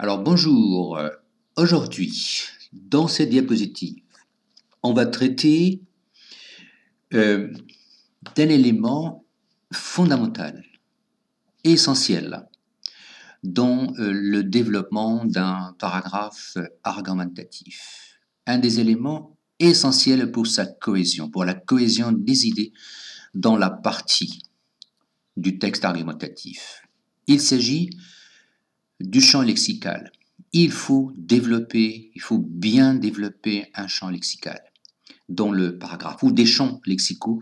Alors bonjour, aujourd'hui, dans cette diapositive, on va traiter euh, d'un élément fondamental, essentiel, dans le développement d'un paragraphe argumentatif. Un des éléments essentiels pour sa cohésion, pour la cohésion des idées dans la partie du texte argumentatif. Il s'agit du champ lexical. Il faut bien développer un champ lexical dans le paragraphe, ou des champs lexicaux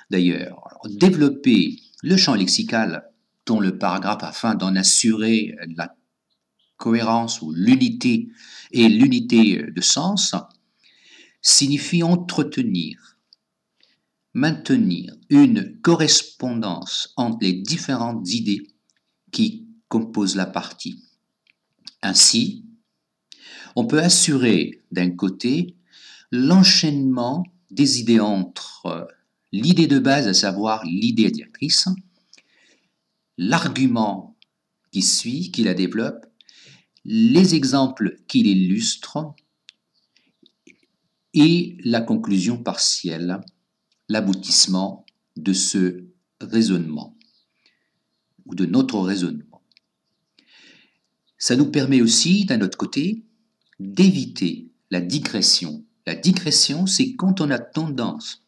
d'ailleurs. Développer le champ lexical dans le paragraphe afin d'en assurer la cohérence ou l'unité et l'unité de sens signifie entretenir, maintenir une correspondance entre les différentes idées qui composent la partie. Ainsi, on peut assurer d'un côté l'enchaînement des idées entre l'idée de base, à savoir l'idée directrice, l'argument qui suit, qui la développe, les exemples qui l'illustrent et la conclusion partielle, l'aboutissement de ce raisonnement ou de notre raisonnement. Ça nous permet aussi, d'un autre côté, d'éviter la digression. La digression, c'est quand on a tendance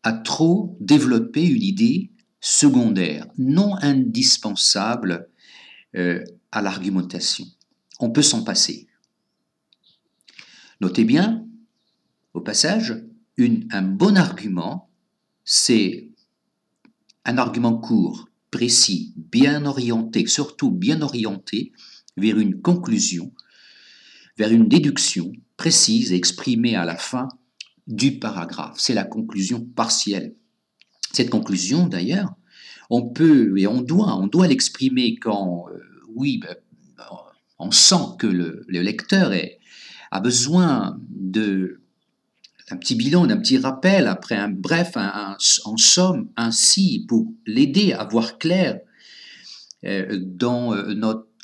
à trop développer une idée secondaire, non indispensable à l'argumentation. On peut s'en passer. Notez bien, au passage, un bon argument, c'est un argument court, précis, bien orienté, surtout bien orienté vers une conclusion, vers une déduction précise et exprimée à la fin du paragraphe. C'est la conclusion partielle. Cette conclusion, d'ailleurs, on peut et on doit l'exprimer quand, on sent que le lecteur a besoin d'un petit bilan, d'un petit rappel, après un bref, en somme, ainsi, pour l'aider à voir clair dans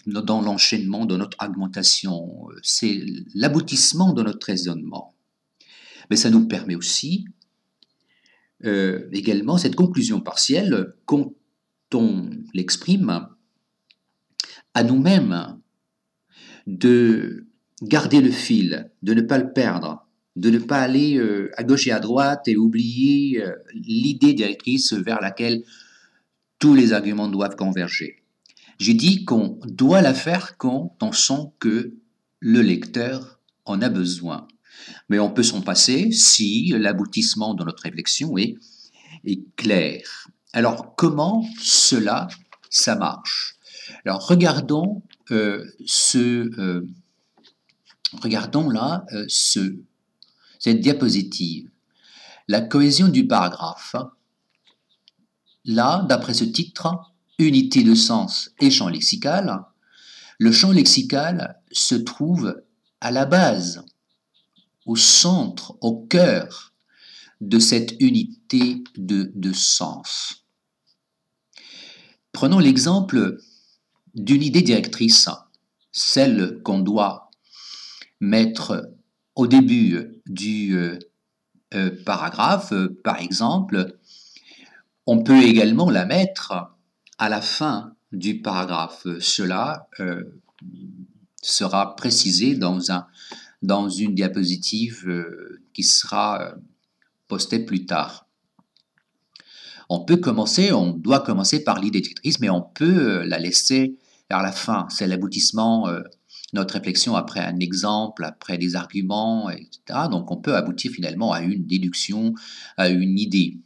l'enchaînement de notre argumentation. C'est l'aboutissement de notre raisonnement. Mais ça nous permet aussi, également, cette conclusion partielle, quand on l'exprime, à nous-mêmes, de garder le fil, de ne pas le perdre, de ne pas aller à gauche et à droite et oublier l'idée directrice vers laquelle tous les arguments doivent converger. J'ai dit qu'on doit la faire quand on sent que le lecteur en a besoin. Mais on peut s'en passer si l'aboutissement de notre réflexion est clair. Alors, comment ça marche? Alors, regardons là cette diapositive. La cohésion du paragraphe. Là, d'après ce titre, unité de sens et champ lexical, le champ lexical se trouve à la base, au centre, au cœur de cette unité de sens. Prenons l'exemple d'une idée directrice, celle qu'on doit mettre au début du paragraphe, par exemple. On peut également la mettre à la fin du paragraphe. Cela sera précisé dans une diapositive qui sera postée plus tard. On doit commencer par l'idée directrice, mais on peut la laisser vers la fin. C'est l'aboutissement de notre réflexion après un exemple, après des arguments, etc. Donc on peut aboutir finalement à une déduction, à une idée,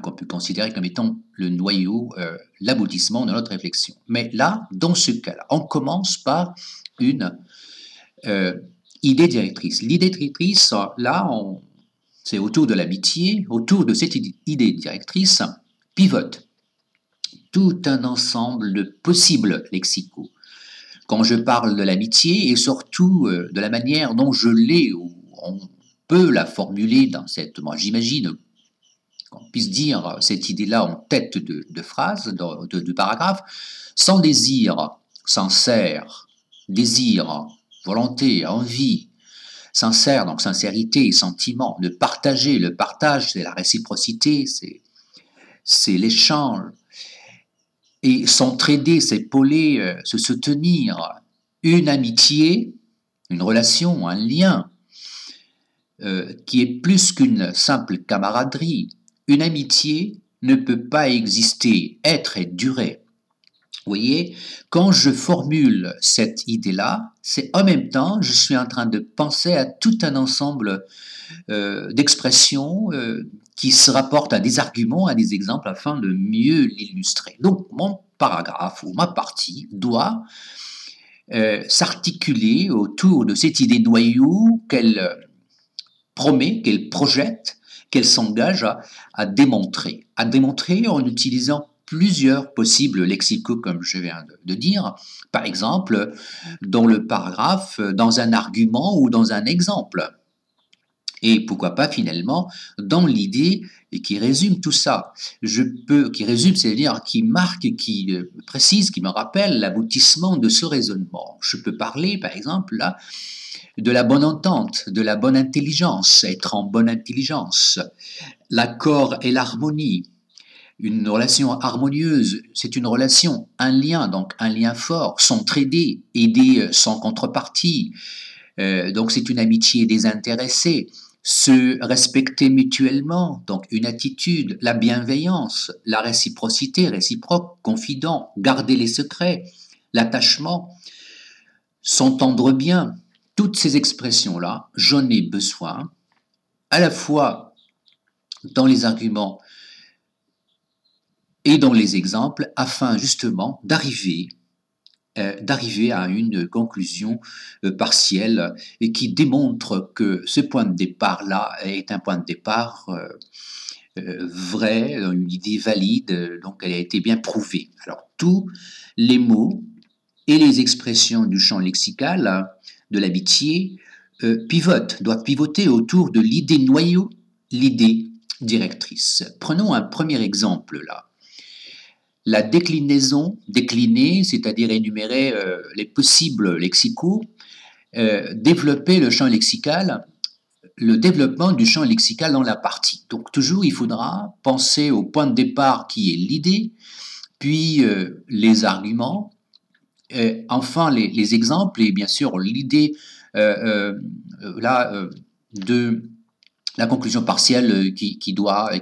qu'on peut considérer comme étant le noyau, l'aboutissement de notre réflexion. Mais là, dans ce cas-là, on commence par une idée directrice. L'idée directrice, là, c'est autour de l'amitié, autour de cette idée directrice, pivote tout un ensemble de possibles lexicaux. Quand je parle de l'amitié, et surtout de la manière dont je l'ai, ou on peut la formuler moi j'imagine qu'on puisse dire cette idée-là en tête de phrase, de paragraphe, sans désir sincère, désir, volonté, envie, sincère, donc sincérité, sentiment, de partager. Le partage, c'est la réciprocité, c'est l'échange. Et s'entraider, s'épauler, se soutenir. Une amitié, une relation, un lien, qui est plus qu'une simple camaraderie. Une amitié ne peut pas exister, être et durer. Vous voyez, quand je formule cette idée-là, c'est en même temps, je suis en train de penser à tout un ensemble d'expressions qui se rapportent à des arguments, à des exemples, afin de mieux l'illustrer. Donc, mon paragraphe ou ma partie doit s'articuler autour de cette idée noyau qu'elle promet, qu'elle projette, qu'elle s'engage à démontrer en utilisant plusieurs possibles lexicaux, comme je viens de dire, par exemple, dans le paragraphe, dans un argument ou dans un exemple. Et pourquoi pas finalement dans l'idée qui résume tout ça. Qui résume, c'est-à-dire qui marque, qui précise, qui me rappelle l'aboutissement de ce raisonnement. Je peux parler, par exemple, là, de la bonne entente, de la bonne intelligence, être en bonne intelligence, l'accord et l'harmonie. Une relation harmonieuse, c'est une relation, un lien, donc un lien fort, s'entraider, aider sans contrepartie. Donc c'est une amitié désintéressée, se respecter mutuellement, donc une attitude, la bienveillance, la réciprocité, réciproque, confident, garder les secrets, l'attachement, s'entendre bien. Toutes ces expressions-là, j'en ai besoin, à la fois dans les arguments et dans les exemples, afin justement d'arriver à une conclusion partielle et qui démontre que ce point de départ-là est un point de départ vrai, une idée valide, donc elle a été bien prouvée. Alors tous les mots et les expressions du champ lexical de l'amitié doivent pivoter autour de l'idée noyau, l'idée directrice. Prenons un premier exemple là. La déclinaison, décliner, c'est-à-dire énumérer les possibles lexicaux, développer le champ lexical, le développement du champ lexical dans la partie. Donc toujours, il faudra penser au point de départ qui est l'idée, puis les arguments, enfin les exemples et bien sûr l'idée de la conclusion partielle qui devrait,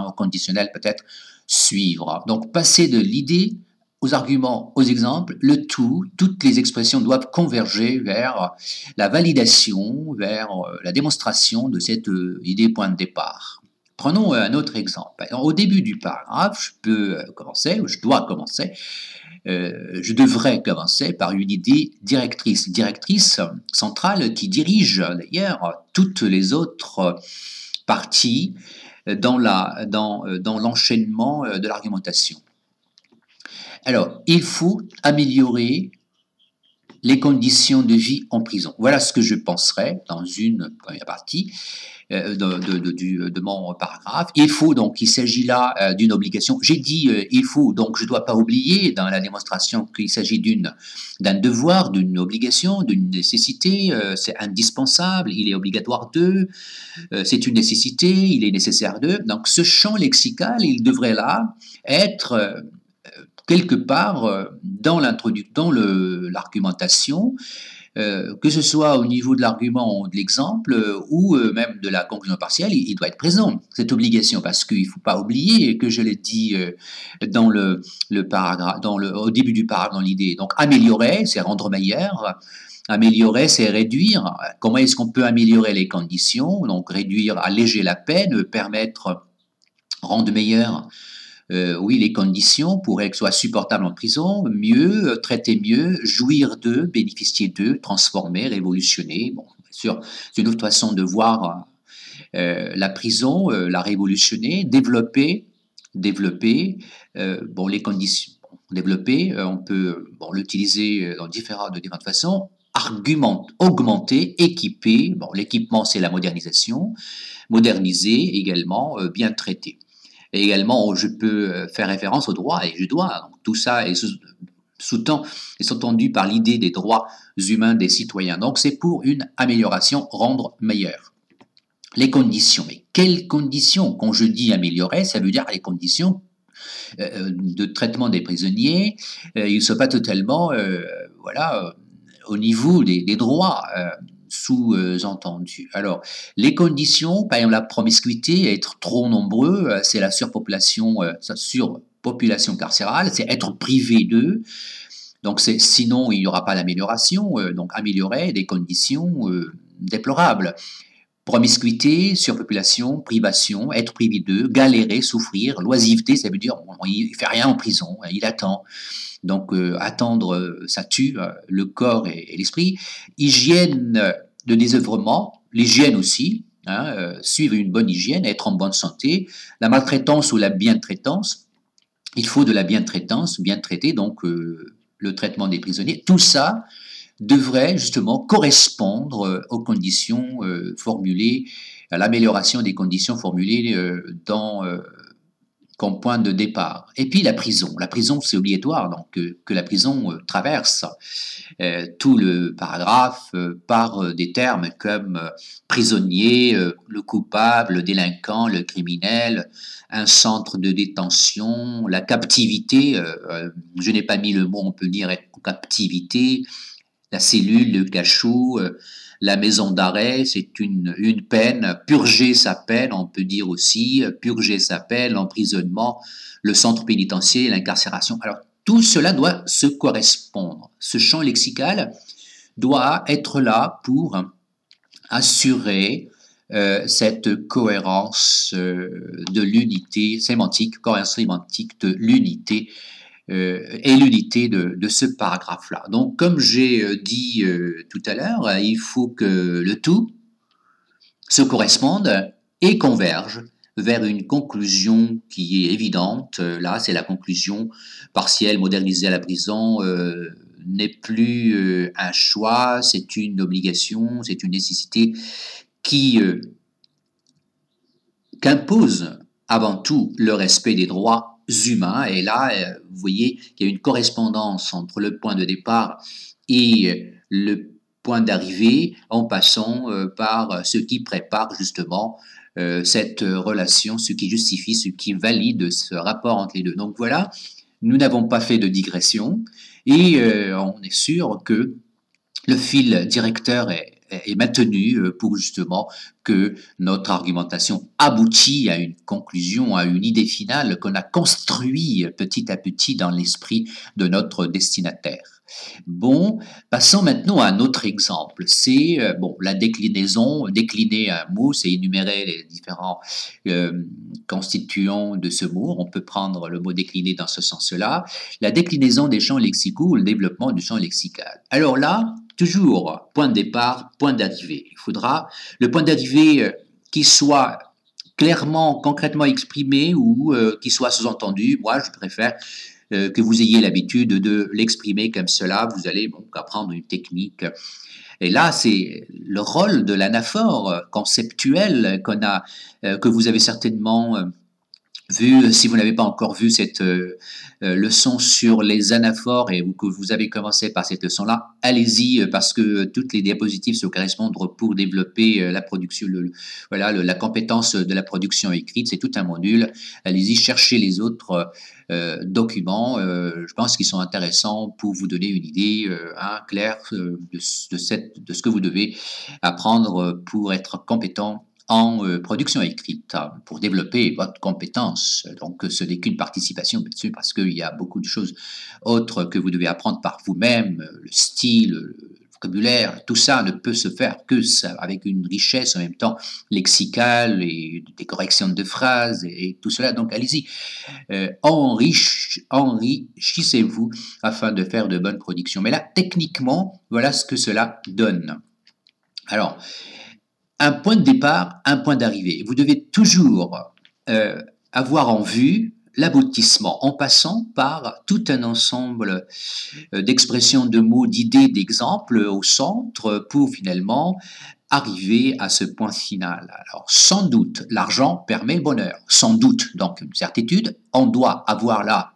au conditionnel peut-être, suivre. Donc passer de l'idée aux arguments, aux exemples, toutes les expressions doivent converger vers la validation, vers la démonstration de cette idée point de départ. Prenons un autre exemple. Au début du paragraphe, je devrais commencer par une idée directrice centrale qui dirige d'ailleurs toutes les autres parties dans l'enchaînement de l'argumentation. Alors, il faut améliorer les conditions de vie en prison. Voilà ce que je penserais dans une première partie de mon paragraphe. Il s'agit là d'une obligation. J'ai dit il faut, donc je ne dois pas oublier dans la démonstration qu'il s'agit d'un devoir, d'une obligation, d'une nécessité. C'est indispensable, il est obligatoire de, c'est une nécessité, il est nécessaire de. Donc ce champ lexical, il devrait là être quelque part dans l'argumentation, que ce soit au niveau de l'argument ou de l'exemple ou même de la conclusion partielle, il doit être présent, cette obligation, parce qu'il ne faut pas oublier que je l'ai dit dans le paragraphe, au début du paragraphe, dans l'idée. Donc améliorer, c'est rendre meilleur. Améliorer, c'est réduire. Comment est-ce qu'on peut améliorer les conditions? Donc réduire, alléger la peine, rendre meilleur. Oui, les conditions pourraient que ce soit supportable en prison, mieux, traiter mieux, jouir d'eux, bénéficier d'eux, transformer, révolutionner. Bon, bien sûr, c'est une autre façon de voir la prison, la révolutionner, développer, les conditions. Développer, on peut l'utiliser de différentes façons. Augmenter, équiper. Bon, l'équipement, c'est la modernisation. Moderniser également, bien traiter. Et également, je peux faire référence au droit et je dois. Donc, tout ça est sous-tendu par l'idée des droits humains des citoyens. Donc c'est pour une amélioration, rendre meilleur. Les conditions. Mais quelles conditions? Quand je dis améliorer, ça veut dire les conditions de traitement des prisonniers. Ils ne sont pas totalement au niveau des droits sous-entendus. Alors, les conditions, par exemple la promiscuité, être trop nombreux, c'est la surpopulation carcérale, c'est être privé d'eux. Donc sinon, il n'y aura pas d'amélioration. Donc améliorer des conditions déplorables. Promiscuité, surpopulation, privation, être privé d'eux, galérer, souffrir, l'oisiveté, ça veut dire il ne fait rien en prison, il attend. Donc attendre, ça tue le corps et l'esprit. Hygiène de désœuvrement, l'hygiène aussi, suivre une bonne hygiène, être en bonne santé. La maltraitance ou la bientraitance, il faut de la bientraitance, bien traiter, donc le traitement des prisonniers. Tout ça devrait justement correspondre aux conditions formulées, à l'amélioration des conditions formulées comme point de départ. Et puis la prison. La prison, c'est obligatoire, donc que la prison traverse tout le paragraphe par des termes comme prisonnier, le coupable, le délinquant, le criminel, un centre de détention, la captivité. Je n'ai pas mis le mot, on peut dire captivité. La cellule, le cachot, la maison d'arrêt, c'est une peine. Purger sa peine, on peut dire aussi, purger sa peine, l'emprisonnement, le centre pénitentiaire, l'incarcération. Alors, tout cela doit se correspondre. Ce champ lexical doit être là pour assurer cette cohérence de l'unité sémantique, cohérence sémantique de l'unité et l'unité de ce paragraphe-là. Donc, comme j'ai dit tout à l'heure, il faut que le tout se corresponde et converge vers une conclusion qui est évidente. Là, c'est la conclusion partielle, modernisée à la prison, n'est plus un choix, c'est une obligation, c'est une nécessité qu'impose avant tout le respect des droits humains. Et là, vous voyez qu'il y a une correspondance entre le point de départ et le point d'arrivée en passant par ce qui prépare justement cette relation, ce qui justifie, ce qui valide ce rapport entre les deux. Donc voilà, nous n'avons pas fait de digression et on est sûr que le fil directeur est maintenu pour justement que notre argumentation aboutit à une conclusion, à une idée finale qu'on a construit petit à petit dans l'esprit de notre destinataire. Bon, passons maintenant à un autre exemple. C'est la déclinaison. Décliner un mot, c'est énumérer les différents constituants de ce mot. On peut prendre le mot décliné dans ce sens-là. La déclinaison des champs lexicaux ou le développement du champ lexical. Alors là, toujours point de départ, point d'arrivée. Il faudra le point d'arrivée qui soit clairement, concrètement exprimé ou qui soit sous-entendu. Moi, je préfère que vous ayez l'habitude de l'exprimer comme cela. Vous allez apprendre une technique. Et là, c'est le rôle de l'anaphore conceptuel que vous avez certainement vu. Si vous n'avez pas encore vu cette leçon sur les anaphores et que vous avez commencé par cette leçon-là, allez-y parce que toutes les diapositives se correspondent pour développer la production, la compétence de la production écrite. C'est tout un module. Allez-y, cherchez les autres documents. Je pense qu'ils sont intéressants pour vous donner une idée claire de ce que vous devez apprendre pour être compétent en production écrite, pour développer votre compétence. Donc, ce n'est qu'une participation, bien sûr, parce qu'il y a beaucoup de choses autres que vous devez apprendre par vous-même, le style, le vocabulaire, tout ça ne peut se faire que ça, avec une richesse en même temps lexicale et des corrections de phrases et tout cela. Donc, allez-y, enrichissez-vous afin de faire de bonnes productions. Mais là, techniquement, voilà ce que cela donne. Alors, un point de départ, un point d'arrivée. Vous devez toujours avoir en vue l'aboutissement en passant par tout un ensemble d'expressions, de mots, d'idées, d'exemples au centre pour finalement arriver à ce point final. Alors, sans doute, l'argent permet le bonheur. Sans doute, donc une certitude, on doit avoir là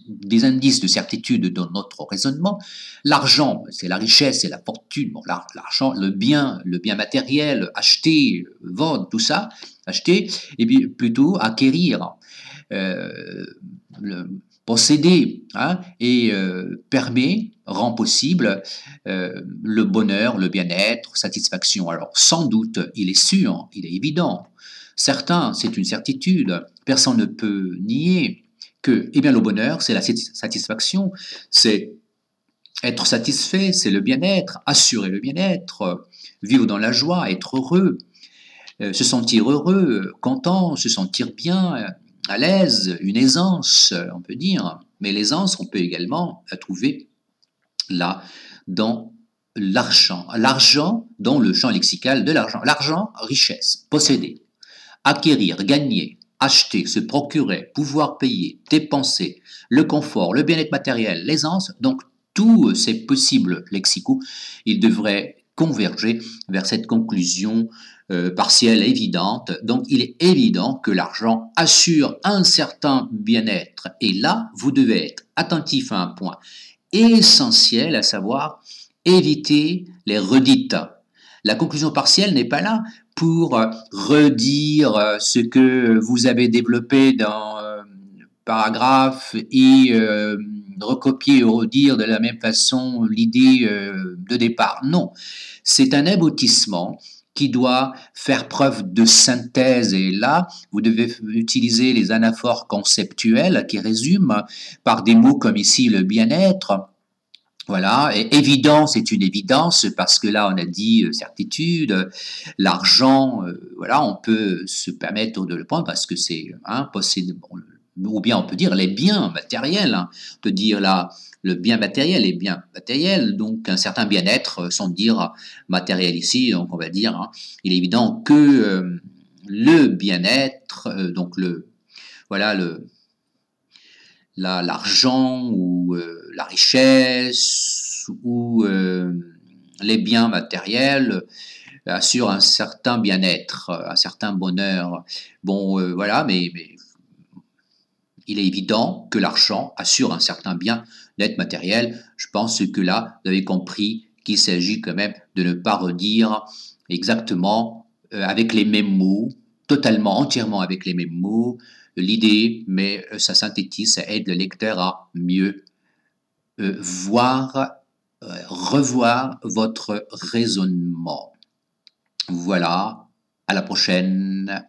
des indices de certitude dans notre raisonnement. L'argent, c'est la richesse, c'est la fortune. Bon, l'argent, le bien matériel, acheter, vendre, tout ça, acheter, et puis plutôt acquérir, posséder, hein, et permet, rend possible le bonheur, le bien-être, satisfaction. Alors, sans doute, il est sûr, il est évident, certain, c'est une certitude, personne ne peut nier que, eh bien, le bonheur, c'est la satisfaction, c'est être satisfait, c'est le bien-être, assurer le bien-être, vivre dans la joie, être heureux, se sentir heureux, content, se sentir bien, à l'aise, une aisance, on peut dire. Mais l'aisance, on peut également la trouver là, dans l'argent. L'argent, dans le champ lexical de l'argent. L'argent, richesse, posséder, acquérir, gagner, acheter, se procurer, pouvoir payer, dépenser, le confort, le bien-être matériel, l'aisance. Donc, tous ces possibles lexicaux, ils devraient converger vers cette conclusion partielle évidente. Donc, il est évident que l'argent assure un certain bien-être. Et là, vous devez être attentif à un point essentiel, à savoir éviter les redites. La conclusion partielle n'est pas là pour redire ce que vous avez développé dans le paragraphe et recopier ou redire de la même façon l'idée de départ. Non, c'est un aboutissement qui doit faire preuve de synthèse. Et là, vous devez utiliser les anaphores conceptuels qui résument par des mots comme ici le bien-être. Voilà, et évident, c'est une évidence parce que là, on a dit certitude, l'argent, voilà, on peut se permettre de le prendre parce que c'est possible. Bon, ou bien on peut dire les biens matériels, hein. On peut dire là le bien matériel, les biens matériels, donc un certain bien-être, sans dire matériel ici, donc on va dire, hein, il est évident que le bien-être, donc l'argent ou la richesse ou les biens matériels assurent un certain bien-être, un certain bonheur. Bon, voilà, mais il est évident que l'argent assure un certain bien-être matériel. Je pense que là, vous avez compris qu'il s'agit quand même de ne pas redire exactement avec les mêmes mots, totalement, entièrement avec les mêmes mots, l'idée, mais ça synthétise, ça aide le lecteur à mieux revoir votre raisonnement. Voilà, à la prochaine.